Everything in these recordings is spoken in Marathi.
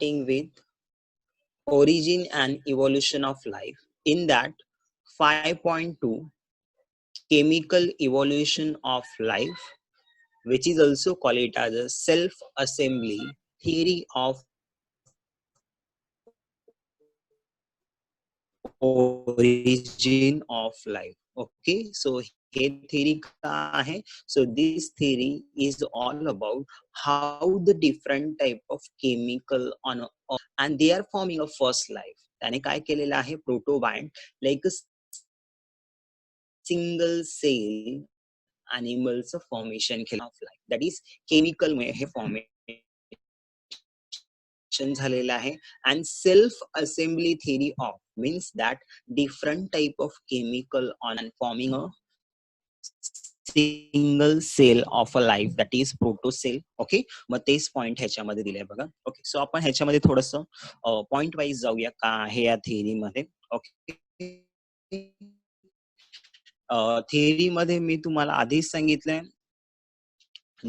starting with origin and evolution of life. In that 5.2 chemical evolution of life, which is also called it as a self-assembly theory of origin of life. Okay, so हे theory का आहे? So this theory is all about how the different type of chemical on earth and they are forming a first life. त्याने काय केलेलं आहे? प्रोटोबायंट like a single cell animals formation of life, that is chemical मुळे हे formation झालेलं आहे. And self assembly theory of means that different type of chemical on and forming a single cell of a life, that is protocell. Okay, मग तेच पॉइंट ह्याच्यामध्ये दिले बघा. ओके, सो आपण ह्याच्यामध्ये थोडस पॉइंट वाईज जाऊया का आहे या थेअरी मध्ये. ओके, थेअरी मध्ये मी तुम्हाला आधीच सांगितलंय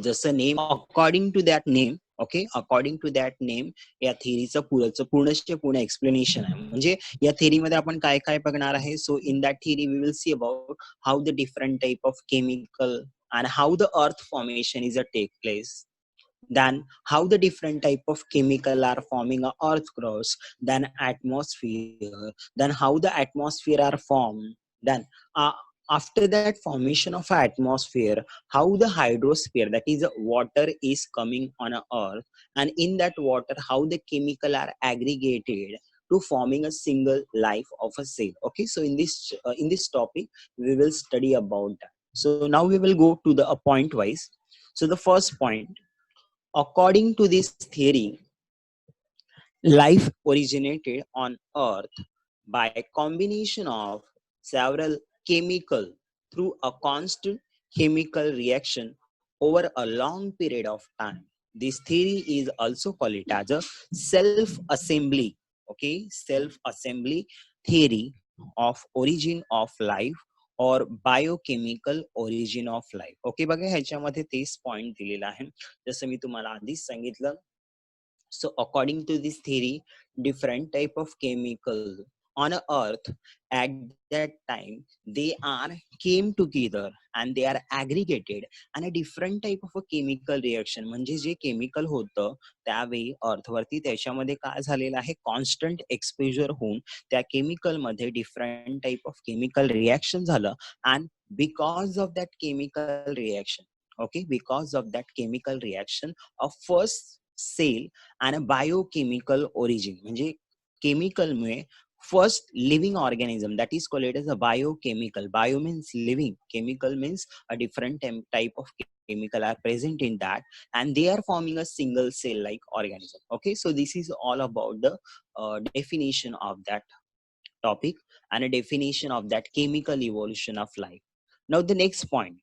जसं name according to that name. Okay, according to that name या थेअरीचं पूर्ण एक्सप्लेनेशन आहे. म्हणजे या थेअरीमध्ये आपण काय काय बघणार आहे. So in that theory we will see about how the different type of chemical and how the earth formation is a take place, then how the different type of chemical are forming a earth crust, then atmosphere, then how the atmosphere are formed, then after that formation of atmosphere, how the hydrosphere, that is water, is coming on a earth, and in that water how the chemical are aggregated to forming a single life of a cell. Okay, so in this topic we will study about that. So now we will go to the point wise. So the first point, according to this theory, life originated on earth by a combination of several chemical through a constant chemical reaction over a long period of time. This theory is also called it as a self-assembly. Okay, self-assembly theory of origin of life or biochemical origin of life. Okay, बघा ह्याच्यामध्ये तेच पॉइंट दिलेला आहे जसं मी तुम्हाला आधीच सांगितलं. So according to this theory, different type of chemical on earth at that time they are came together and they are aggregated and a different type of a chemical reaction. म्हणजे जे केमिकल होतं त्यावेळी अर्थवरती त्याच्यामध्ये काय झालेलं आहे, कॉन्स्टंट एक्सपोजर होऊन त्या केमिकल मध्ये different type of chemical reaction झालं. and because of that chemical reaction, okay, because of that chemical reaction of first cell आणि बायोकेमिकल ओरिजिन, म्हणजे केमिकल मुळे first living organism, that is called as a biochemical. Bio means living, chemical means a different type of chemical are present in that and they are forming a single cell like organism. Okay, so this is all about the definition of that topic and a definition of that chemical evolution of life. Now the next point,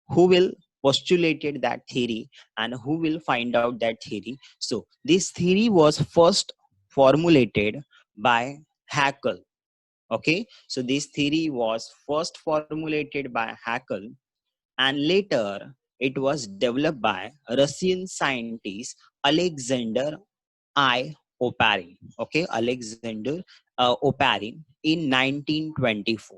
who will postulated that theory and who will find out that theory. So this theory was first formulated by Haeckel. Okay, so this theory was first formulated by Haeckel and later it was developed by Russian scientist Alexander I. Oparin. Okay, Alexander Oparin in 1924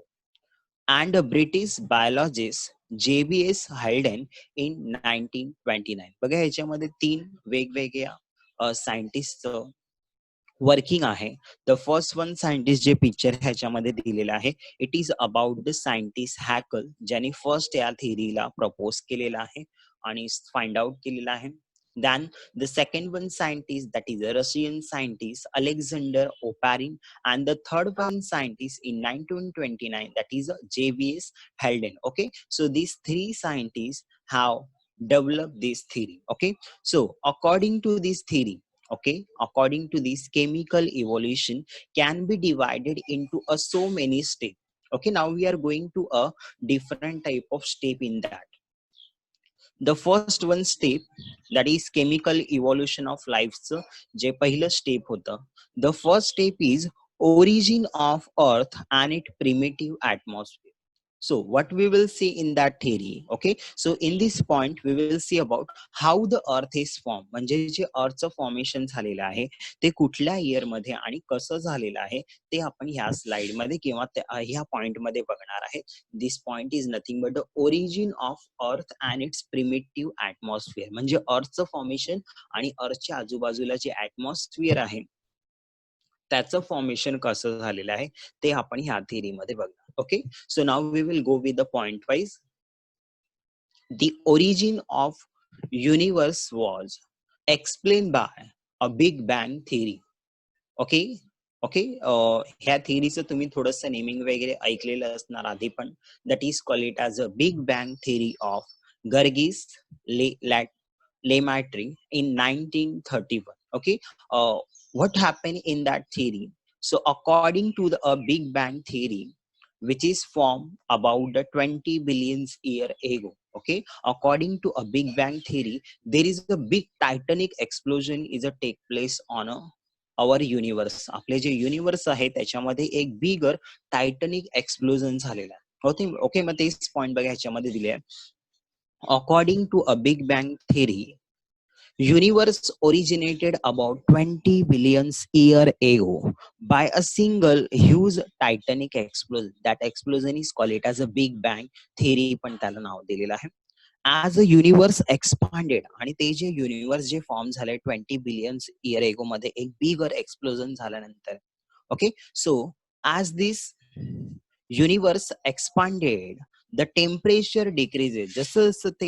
and a British biologist JBS Halden in 1929. बघा ह्याच्यामध्ये तीन वेगवेगळ्या सायंटिस्ट वर्किंग आहे. द फर्स्ट वन सायंटिस्ट जे पिक्चर ह्याच्यामध्ये दिलेलं आहे, it is about the scientist Haeckel, ज्याने फर्स्ट या थेअरीला प्रपोज केलेला आहे आणि फाइंड आउट केलेला आहे. Then the second one scientist, that is a Russian scientist Alexander Oparin, and the third one scientist in 1929, that is JBS Halden. Okay, so these three scientists have developed this theory. Okay, so according to this theory, okay, according to this, chemical evolution can be divided into so many steps. Okay, now we are going to a different type of step in that. The first one step, that is chemical evolution of life, जे पहिलं step होतं, the first step is origin of earth and its primitive atmosphere. So what we will see in that theory, okay, so in this point we will see about how the earth is formed, म्हणजे जे अर्थचं फॉर्मेशन झालेलं आहे ते कुठल्या इयर मध्ये आणि कसं झालेलं आहे ते आपण ह्या स्लाइड मध्ये किंवा ह्या पॉइंट मध्ये बघणार आहे. This point is nothing but the origin of earth and its primitive atmosphere, म्हणजे अर्थचं फॉर्मेशन आणि अर्थच्या आजूबाजूला जे ऍटमॉस्फिअर आहे त्याचं फॉर्मेशन कसं झालेलं आहे ते आपण ह्या थिअरी मध्ये बघणार. Okay, so now we will go with the point wise. The origin of universe was explained by a Big Bang theory. Okay, okay, ह्या थिअरीचं तुम्ही थोडंसं नेमिंग वगैरे ऐकलेलं असणार आधी पण. That is called it as a Big Bang theory of Gergis Lemaitre in 1931. Okay, what happened in that theory? So according to a Big Bang theory, which is formed about the 20 billion year ago. Okay, according to a Big Bang theory, there is a big titanic explosion is a take place on our universe. आपले जे युनिवर्स आहे त्याच्यामध्ये एक बिगर टायटनिक एक्सप्लोजन झालेला आहे. ओके, मग तेच पॉइंट बघा ह्याच्यामध्ये दिले आहे. According to a big bang theory, universe originated about 20 billion year ago by a single huge titanic explosion. That explosion is called it as a Big Bang theory, पण त्याला नाव दिलेलं आहे. As a universe expanded, आणि ते जे युनिवर्स जे फॉर्म झाले 20 बिलियन इयर एगो मध्ये एक बिगर एक्सप्लोजन झाल्यानंतर, okay, so as this universe expanded, the temperature decreases. जसं जसं ते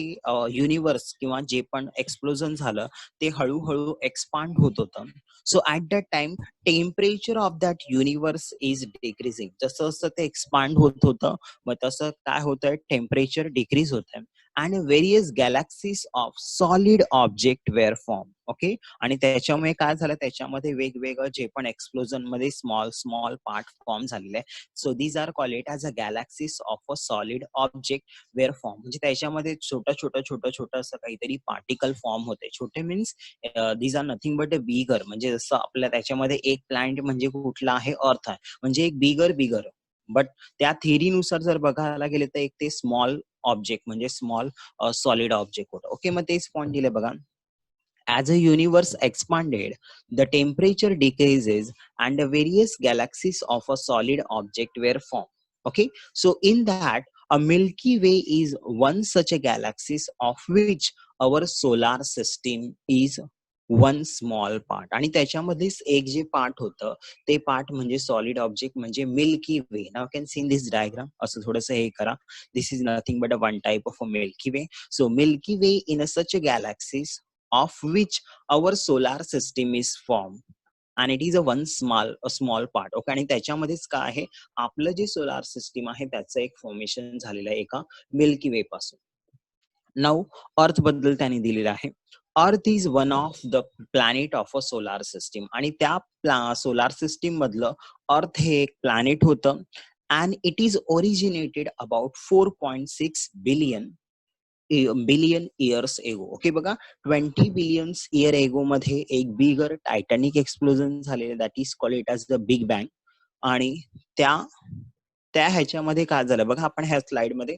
युनिवर्स किंवा जे पण एक्सप्लोजन झालं ते हळूहळू एक्सपांड होत होतं. So at that time temperature of that universe is decreasing. जसं जसं ते एक्सपांड होत होतं मग तसं काय होतंय, टेम्परेचर डिक्रीज होत आहे. And various galaxies of solid object were form. Okay, आणि त्याच्यामुळे काय झालं, त्याच्यामध्ये वेगवेगळं जे पण एक्सप्लोजन मध्ये स्मॉल स्मॉल पार्ट फॉर्म झालेले आहे. So these are called it as a galaxies of a solid object were form. म्हणजे त्याच्यामध्ये छोटं छोटं छोटं छोटं असं काहीतरी पार्टिकल फॉर्म होते. छोटे means these are nothing but a bigger. म्हणजे जसं आपल्या त्याच्यामध्ये एक प्लॅनेट म्हणजे कुठला आहे, अर्थ आहे, म्हणजे एक बिगर. बट त्या थिअरीनुसार जर बघायला गेले तर एक ते स्मॉल ऑब्जेक्ट म्हणजे स्मॉल सॉलिड ऑब्जेक्ट होतं. ओके, मग तेच पॉइंट दिले बघा. As a universe expanded, the temperature decreases and the various galaxies of a solid object were formed. Okay, so in that, a Milky Way is one such a galaxy of which our solar system is one small part. आणि त्याच्यामध्येच एक जे पार्ट होतं ते पार्ट म्हणजे सॉलिड ऑब्जेक्ट म्हणजे milky way. Now can see in this diagram. असं थोडंसं हे करा. This is nothing but a one type of a milky way. So milky way in a such a galaxies of which our solar system is formed, and it is a small part. Okay, आणि त्याच्यामध्येच काय आहे, आपलं जे सोलार सिस्टीम आहे त्याचं एक फॉर्मेशन झालेलं आहे एका मिल्की वे पासून. नाउ अर्थ बद्दल त्यांनी दिलेलं आहे. Earth is one of the planet of a solar system, आणि त्या सोलार सिस्टीम मधलं अर्थ हे एक प्लॅनेट होतं. And it is originated about 4.6 billion years ago. Okay, बघा 20 बिलियन इयर एगो मध्ये एक बिगर टायटॅनिक एक्सप्लोजन झालेलं, that is called it as the big bang. आणि त्या त्या ह्याच्यामध्ये काय झालं बघा, आपण ह्या स्लाइड मध्ये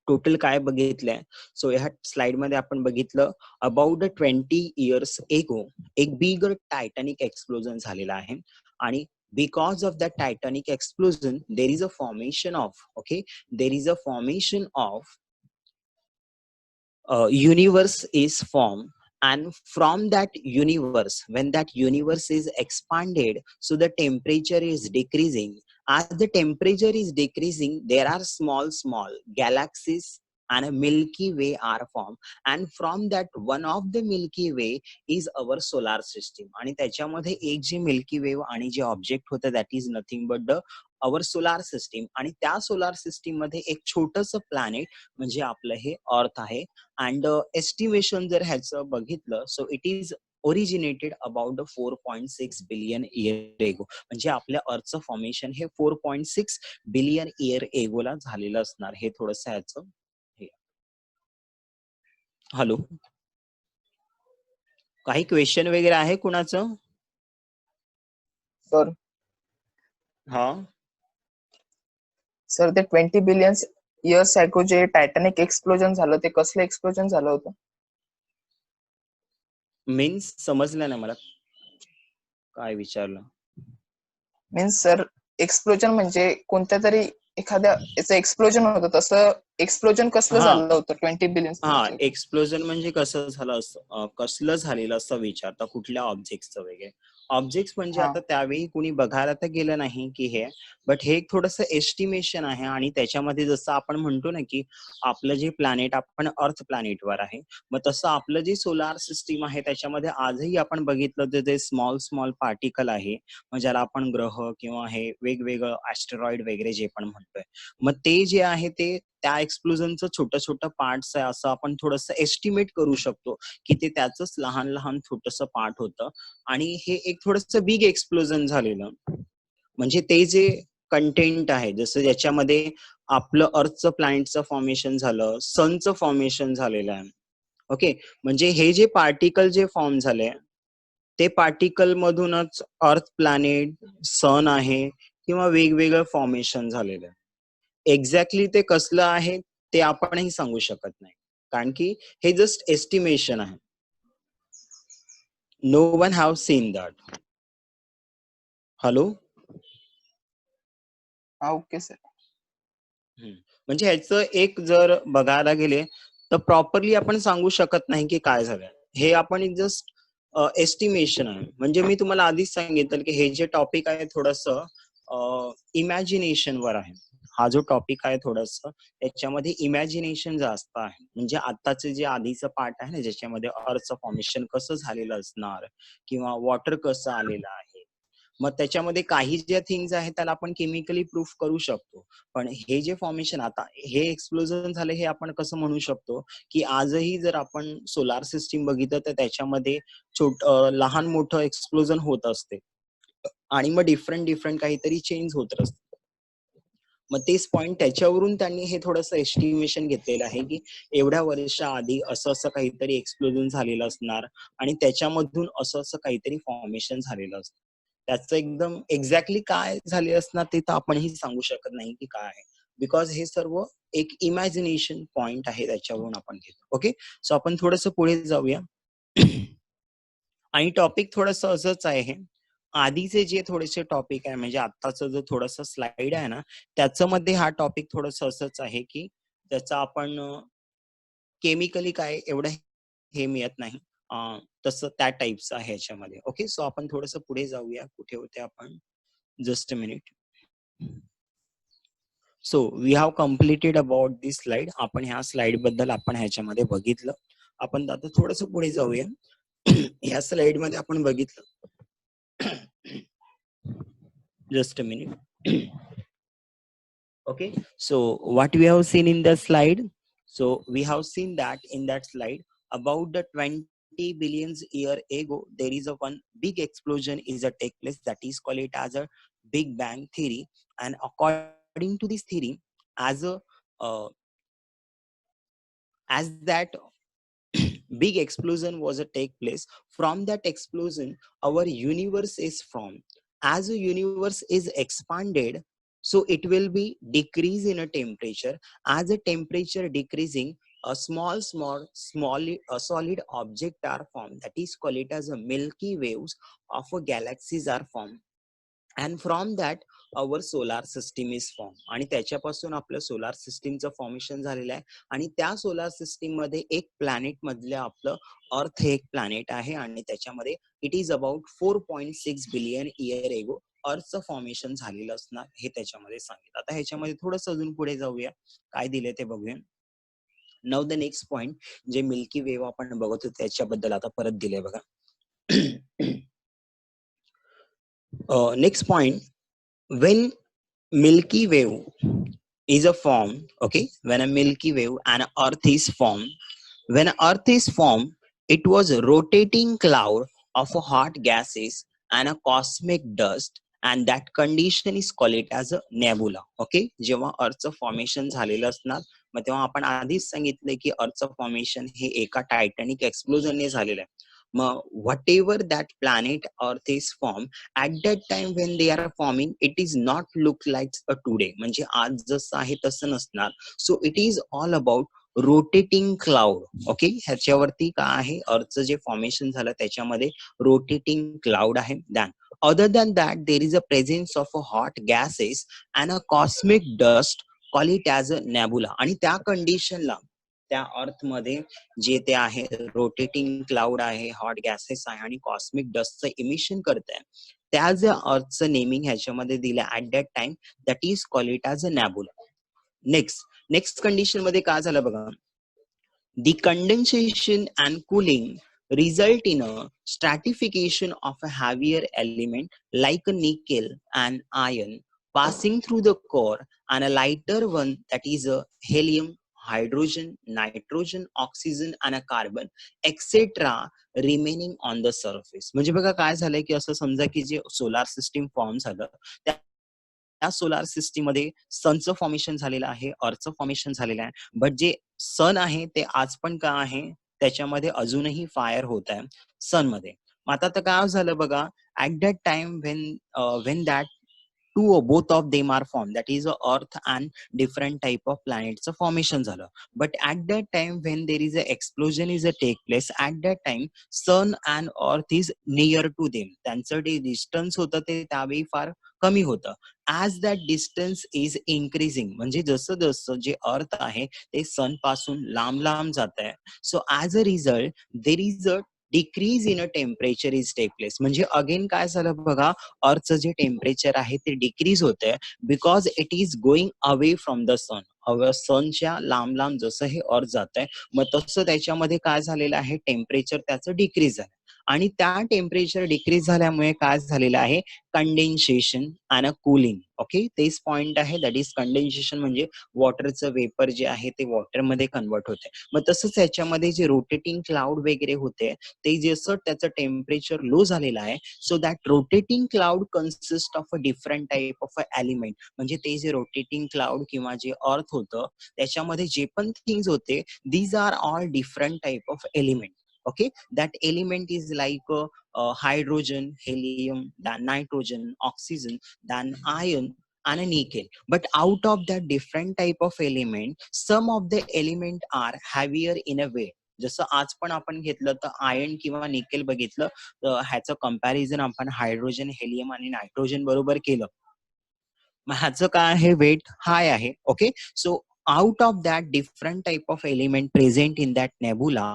टोटल काय बघितलंय. सो ह्या स्लाइड मध्ये आपण बघितलं अबाउट द 20 इयर्स एगो एक बिगर टायटॅनिक एक्सप्लोजन झालेला आहे. आणि because of that titanic explosion there is a formation of, okay, there is a formation of universe is formed. And from that universe, when that universe is expanded, so the temperature is decreasing. As the temperature is decreasing, there are small galaxies and a Milky Way are formed. And from that one of the Milky Way is our solar system. आणि त्याच्यामध्ये एक जे मिल्की वे आणि जे ऑब्जेक्ट होतं that is nothing but the our solar system. आणि त्या सोलार सिस्टीम मध्ये एक छोटस प्लॅनेट म्हणजे आपलं हे अर्थ आहे. अँड एस्टिमेशन जर ह्याचं बघितलं, so it is originated about 4.6 billion year एगो. म्हणजे आपल्या अर्थचं फॉर्मेशन हे 4.6 बिलियन इयर एगोला झालेलं असणार. हे थोडस ह्याचं हॅलो, काही क्वेश्चन वगैरे आहे कुणाचं? सर हा, सर ते 20 बिलियन इयर्स अगो जे टायटॅनिक एक्सप्लोजन झालं ते कसलं एक्सप्लोजन झालं होतं? मीन्स समजलं नाही मला काय विचारलं. मीन्स सर एक्सप्लोजन म्हणजे कोणत्या तरी एखाद्या याचं एक्सप्लोजन होतं, तसं एक्सप्लोजन कसलं हा झालं होतं 20 बिलियन हा इयर्स अगो? एक्सप्लोजन म्हणजे कसं झालं असतं, कसलं झालेलं असं विचारता, कुठल्या ऑब्जेक्टचं वगैरे. ऑब्जेक्ट म्हणजे हा आता त्यावेळी कुणी बघायला तर गेलं नाही की हे, बट हे एक थोडंसं एस्टिमेशन आहे. आणि त्याच्यामध्ये जसं आपण म्हणतो ना की आपलं जे प्लॅनेट, आपण अर्थ प्लॅनेटवर आहे, मग तसं आपलं जे सोलार सिस्टीम आहे त्याच्यामध्ये आजही आपण बघितलं तर ते स्मॉल स्मॉल पार्टिकल आहे, मग ज्याला आपण ग्रह किंवा हे वेगवेगळं ऍस्टेरॉइड वगैरे जे पण म्हणतोय, मग ते जे आहे ते त्या एक्सप्लोजनचं छोटं छोटं पार्ट्स आहे असं आपण थोडंसं एस्टिमेट करू शकतो की ते त्याचंच लहान लहान छोटंसं पार्ट होतं. आणि हे एक थोडंसं बिग एक्सप्लोजन झालेलं. म्हणजे ते जे कंटेंट आहे, जसं ज्याच्यामध्ये आपलं अर्थचं प्लॅनेटचं फॉर्मेशन झालं, सनचं फॉर्मेशन झालेलं आहे. ओके, म्हणजे हे जे पार्टिकल जे फॉर्म झाले, ते पार्टिकल मधूनच अर्थ प्लॅनेट, सन आहे किंवा वेगवेगळं फॉर्मेशन झालेलं आहे. एक्झॅक्टली ते कसलं आहे ते आपणही सांगू शकत नाही, कारण की हे जस्ट एस्टिमेशन आहे. No one have seen that. Hello. हा ओके सर. म्हणजे ह्याचं एक जर बघायला गेले तर प्रॉपरली आपण सांगू शकत नाही की काय झालंय. हे आपण जस्ट एस्टिमेशन आहे. म्हणजे मी तुम्हाला आधीच सांगितलं की हे जे टॉपिक आहे थोडंसं इमॅजिनेशन वर आहे. हा जो टॉपिक आहे थोडंसं त्याच्यामध्ये इमॅजिनेशन जास्त आहे. म्हणजे आताचे जे आधीचं पार्ट आहे ना, ज्याच्यामध्ये अर्थचं फॉर्मेशन कसं झालेलं असणार किंवा वॉटर कसं आलेलं आहे, मग त्याच्यामध्ये काही ज्या थिंग्स आहेत त्याला आपण केमिकली प्रूफ करू शकतो. पण हे जे फॉर्मेशन आता हे एक्सप्लोजन झाले हे आपण कसं म्हणू शकतो की आजही जर आपण सोलार सिस्टीम बघितलं तर त्याच्यामध्ये लहान मोठं एक्सप्लोजन होत असते आणि मग डिफरंट डिफरंट काहीतरी चेंज होत असते. मग तेच पॉइंट त्याच्यावरून त्यांनी हे थोडंसं एस्टिमेशन घेतलेलं आहे की एवढ्या वर्षाआधी असं असं काहीतरी एक्सप्लोजन झालेलं असणार आणि त्याच्यामधून असं असं काहीतरी फॉर्मेशन झालेलं असतं. त्याचं एकदम एक्झॅक्टली काय झाले असणार ते तर आपणही सांगू शकत नाही की काय आहे, बिकॉज हे सर्व एक इमॅजिनेशन पॉइंट आहे, त्याच्यावरून आपण घेतो. ओके, सो आपण थोडंसं पुढे जाऊया. आणि टॉपिक थोडंसं असंच आहे. आधीचे जे थोडेसे टॉपिक आहे, म्हणजे आत्ताचं जो थोडंसं स्लाइड आहे ना, त्याच्यामध्ये हा टॉपिक थोडंसं असंच आहे की त्याचा आपण केमिकली काय एवढं हे मिळत नाही, तसं त्या टाईपचं आहे ह्याच्यामध्ये. ओके, सो आपण थोडंसं पुढे जाऊया. कुठे होते आपण? Just a minute. So we have completed about this slide. आपण ह्या स्लाइड बद्दल आपण ह्याच्यामध्ये बघितलं. आपण आता थोडंसं पुढे जाऊया. ह्या स्लाइड मध्ये आपण बघितलं. Just a minute. Okay, so what we have seen in the slide, so we have seen that in that slide about the 20 billions year ago there is a one big explosion is a take place, that is called it as a big bang theory. And according to this theory, as a as that big explosion was a take place, from that explosion our universe is formed. As a universe is expanded, so it will be decrease in a temperature. As a temperature decreasing, a small a solid object are formed, that is called it as a milky waves of a galaxies are formed. And from that our solar system is formed. आणि त्याच्यापासून आपलं सोलार सिस्टीमचं फॉर्मेशन झालेलं आहे. आणि त्या सोलार सिस्टीम मध्ये एक प्लॅनेट मधले आपलं अर्थ हे एक प्लॅनेट आहे. आणि त्याच्यामध्ये it is about 4.6 billion year एगो अर्थचं फॉर्मेशन झालेलं असणार हे त्याच्यामध्ये सांगितलं. आता ह्याच्यामध्ये थोडंसं अजून पुढे जाऊया, काय दिले ते बघूया. नाउ द नेक्स्ट पॉइंट, जे मिल्की वेव्ह आपण बघत होतो त्याच्याबद्दल आता परत दिले बघा. Next point, when Milky Way is a form, okay, when a Milky Way and Earth is formed, when Earth is formed, it was a rotating cloud of hot gases and a cosmic dust, and that condition is called it as a nebula. Okay, जेव्हा अर्थचं फॉर्मेशन झालेलं असणार, मग तेव्हा आपण आधीच सांगितलंय की अर्थचं फॉर्मेशन हे एका टायटॅनिक एक्सप्लोजनने झालेलं आहे. मग whatever that planet earth is formed at that time when they are forming it is not look like a today म्हणजे आज जसं आहे तसं नसणार. So it is all about rotating cloud. Okay, ह्याच्यावरती काय आहे अर्थचं जे फॉर्मेशन झालं त्याच्यामध्ये रोटेटिंग क्लाउड आहे. Than other than that there is a presence of a hot gases and a cosmic dust, call it as a nebula. आणि त्या कंडिशनला त्या अर्थ मध्ये जे ते आहे रोटेटिंग क्लाउड आहे, हॉट गॅसेस आहे आणि कॉस्मिक डस्टचं इमिशन करत आहे, त्या जे अर्थचं नेमिंग ह्याच्यामध्ये दिलं at that time that is call it as a nebula. Next condition मध्ये काय झालं बघा, the condensation and cooling result in a stratification of a heavier element like a nickel and iron passing through the core and a lighter one that is a helium, hydrogen, nitrogen, oxygen and a carbon etc remaining on the surface. म्हणजे बघा काय झालंय की असं समजा की जे सोलार सिस्टीम फॉर्म झालं त्या सोलार सिस्टीम मध्ये सनचं फॉर्मेशन झालेलं आहे, अर्थचं फॉर्मेशन झालेलं आहे, बट जे सन आहे ते आज पण काय आहे त्याच्यामध्ये अजूनही फायर होत आहे सन मध्ये. मग आता तर काय झालं बघा, at that time when that two or both of them are formed, that is a earth and different type of planets formation झालं. But at that time when there is a explosion is a take place, at that time sun and earth is near to them, त्यांचं जे डिस्टन्स होतं ते त्यावेळी फार कमी होतं. As that distance is increasing म्हणजे जसं जसं जे अर्थ आहे ते सन पासून लांब लांब जात आहे, so as a result there is a decrease in a temperature is take place. म्हणजे अगेन काय झालं बघा, अर्थचं जे टेम्परेचर आहे ते डिक्रीज होत आहे because it is going away from the sun. सनच्या लांब लांब जसं हे अर्थ जात आहे मग तसं त्याच्यामध्ये काय झालेलं आहे टेम्परेचर त्याचं डिक्रीज झालं आणि त्या टेम्परेचर डिक्रीज झाल्यामुळे काय झालेलं आहे कंडेन्सेशन आणि कूलिंग. ओके, तेच पॉइंट आहे दॅट इज कंडेन्सेशन म्हणजे वॉटरचं वेपर जे आहे ते वॉटरमध्ये कन्वर्ट होते. मग तसंच याच्यामध्ये जे रोटेटिंग क्लाउड वगैरे होते ते जसं त्याचं टेम्परेचर लो झालेलं आहे, so that rotating cloud consist of a different type of a element. म्हणजे ते जे रोटेटिंग क्लाउड किंवा जे अर्थ होतं त्याच्यामध्ये जे पण थिंग्स होते these are all different type of element. Okay, that element is like hydrogen, helium, then nitrogen, oxygen, then iron and a nickel. But out of that different type of element, some of the element are heavier in a way. जसं आज पण आपण घेतलं तर आयर्न किंवा निकेल बघितलं तर ह्याचं कंपॅरिझन आपण हायड्रोजन, हेलियम आणि नायट्रोजन बरोबर केलं, मग ह्याचं काय आहे वेट हाय आहे. Okay, so out of that different type of element present in that nebula,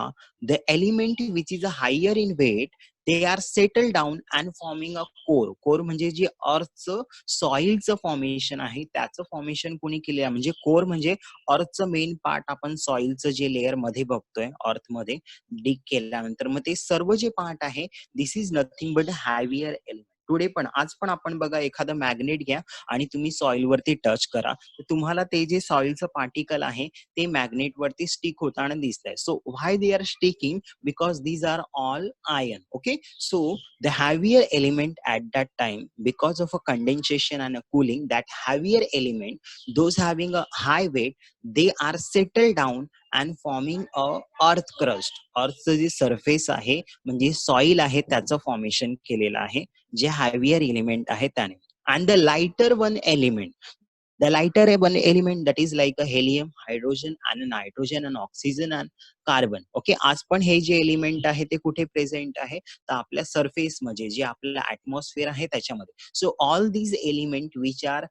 the element which is higher in weight, they are settled down and forming a core. core म्हणजे जे अर्थचं सॉइलचं फॉर्मेशन आहे त्याचं फॉर्मेशन कोणी केलेलं आहे, म्हणजे कोर म्हणजे अर्थचं मेन पार्ट आपण सॉइलचं जे लेअर मध्ये बघतोय अर्थ मध्ये डिग केल्यानंतर मग ते सर्व जे पार्ट आहे this is nothing but heavier element. Today पण आज पण आपण बघा एखादं मॅग्नेट घ्या आणि तुम्ही सॉइल वरती टच करा तर तुम्हाला ते जे सॉइलचं पार्टिकल आहे ते मॅग्नेट वरती स्टिक होताना दिसतंय. So why they are sticking, because these are all iron. Okay, so the heavier element at that time because of a condensation and a cooling, that heavier element those having a high weight they are settled down and forming a earth crust. अर्थचं जे सरफेस आहे म्हणजे सॉइल आहे त्याचं फॉर्मेशन केलेलं आहे जे हॅवियर एलिमेंट आहे त्याने. And the lighter one element, the lighter one element that is like a helium, hydrogen and a nitrogen and oxygen and carbon. Okay, आज पण हे जे एलिमेंट आहे ते कुठे प्रेझेंट आहे तर आपल्या सरफेस मध्ये जे आपलं ऍटमॉस्फिअर आहे त्याच्यामध्ये. So all these element which are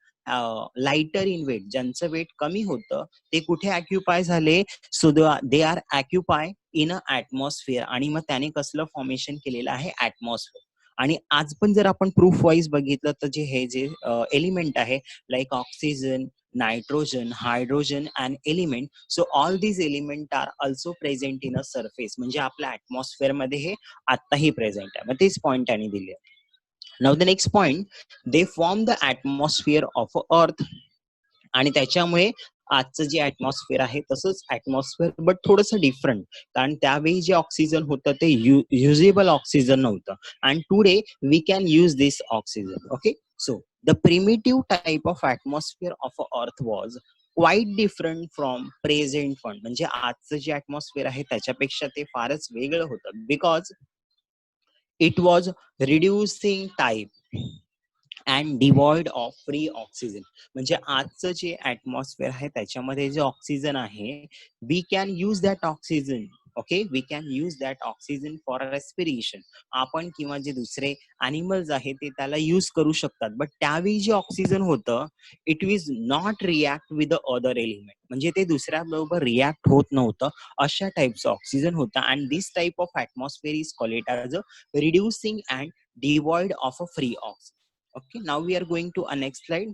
lighter in weight, ज्यांचं वेट कमी होतं ते कुठे ऑक्युपाय झाले, so they are occupy in a atmosphere. आणि मग त्याने कसलं फॉर्मेशन केलेलं आहे ऍटमॉस्फिअर. आणि आज पण जर आपण प्रूफ वाईज बघितलं तर जे हे जे एलिमेंट आहे like oxygen, nitrogen, hydrogen and element, so all these element are also present in a surface. म्हणजे आपल्या ऍटमॉस्फिअर मध्ये हे आताही प्रेझेंट आहे. मग तेच पॉइंट त्यांनी दिले. Now the next point, they form the atmosphere of अर्थ. आणि त्याच्यामुळे आजचं जे ऍटमॉस्फिअर आहे तसंच ऍटमॉस्फिअर बट थोडंसं डिफरंट, कारण त्यावेळी जे ऑक्सिजन होतं ते युजेबल ऑक्सिजन नव्हतं and today we can use this oxygen. Okay, so the primitive type of atmosphere of earth was quite different from present one. म्हणजे आजचं जे ऍटमॉस्फिअर आहे त्याच्यापेक्षा ते फारच वेगळं होतं because it was reducing type and devoid of free oxygen. म्हणजे आजचं जे ऍटमॉस्फिअर आहे त्याच्यामध्ये जे ऑक्सिजन आहे, we can use that oxygen. Okay, we can use that oxygen for respiration. आपण किंवा जे दुसरे अॅनिमल्स आहेत ते त्याला यूज करू शकतात. बट त्यावेळी जे ऑक्सिजन होतं, इट विज not react with the other element. म्हणजे ते दुसऱ्या बरोबर रिॲक्ट होत नव्हतं. अशा टाईपचं ऑक्सिजन होतं. And this type of atmosphere is called as a reducing and devoid of a free oxygen. Okay, now we are going to a next slide.